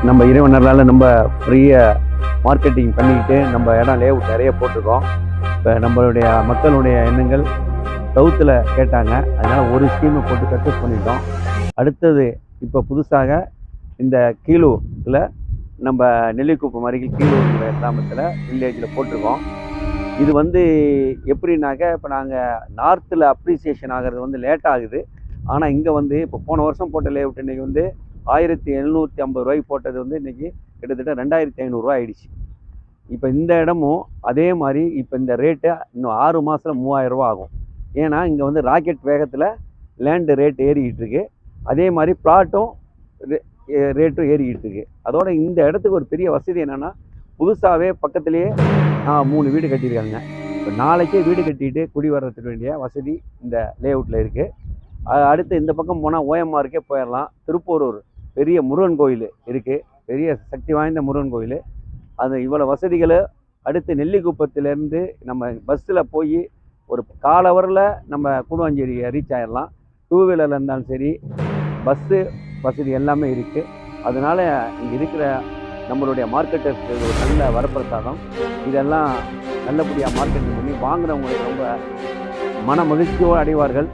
நம்ம இறைவனரால் நம்ம ஃப்ரீயாக மார்க்கெட்டிங் பண்ணிக்கிட்டு நம்ம இடம் லேஅவுட் நிறைய போட்டிருக்கோம். இப்போ நம்மளுடைய மக்களுடைய எண்ணங்கள் சவுத்தில் கேட்டாங்க, அதனால் ஒரு ஸ்கீமை போட்டு சக்ஸஸ் பண்ணிட்டோம். அடுத்தது இப்போ புதுசாக இந்த கீழூரில் நம்ம நெல்லிக்குப்பம் அருகில் கீழூருங்கிற கிராமத்தில் வில்லேஜில் போட்டிருக்கோம். இது எப்படின்னாக்க, இப்போ நாங்கள் நார்த்தில் அப்ரிசியேஷன் ஆகிறது லேட் ஆகுது. ஆனால் இங்கே இப்போ போன வருஷம் போட்ட லேஅவுட் இன்றைக்கி 1750 ரூபாய்க்கு போட்டது இன்றைக்கி கிட்டத்தட்ட 2500 ரூபா ஆயிடுச்சு. இப்போ இந்த இடமும் அதே மாதிரி இப்போ இந்த ரேட்டு இன்னும் 6 மாதத்தில் 3000 ரூபா ஆகும். ஏன்னா இங்கே ராக்கெட் வேகத்தில் லேண்டு ரேட் ஏறிக்கிட்டு இருக்கு. அதே மாதிரி பிளாட்டும் ரேட்டும் ஏறிக்கிட்டு இருக்கு. அதோட இந்த இடத்துக்கு ஒரு பெரிய வசதி என்னென்னா, புதுசாகவே பக்கத்துலேயே 3 வீடு கட்டியிருக்காங்க. இப்போ நாளைக்கே வீடு கட்டிட்டு குடி வர்றதுக்கு வேண்டிய வசதி இந்த லேஅவுட்டில் இருக்குது. அடுத்து இந்த பக்கம் போனால் ஓஎம்ஆருக்கே போயிடலாம். திருப்போரூர் பெரிய முருகன் கோயில் இருக்குது, பெரிய சக்தி வாய்ந்த முருகன் கோயில். அது இவ்வளோ வசதிகளை அடுத்து நெல்லிக்குப்பத்திலேருந்து நம்ம பஸ்ஸில் போய் ஒரு கால் ஹவரில் நம்ம கூடுவாஞ்சேரியை ரீச் ஆகிடலாம். 2 வீலரில் இருந்தாலும் சரி, பஸ்ஸு வசதி எல்லாமே இருக்குது. அதனால் இங்கே இருக்கிற நம்மளுடைய மார்க்கெட்டர்ஸ்க்கு ஒரு நல்ல வரப்பிரசாதம். இதெல்லாம் நல்லபடியாக மார்க்கெட்டிங் பண்ணி வாங்குறவங்களுக்கு ரொம்ப மன மகிழ்ச்சியோடு அடைவார்கள்.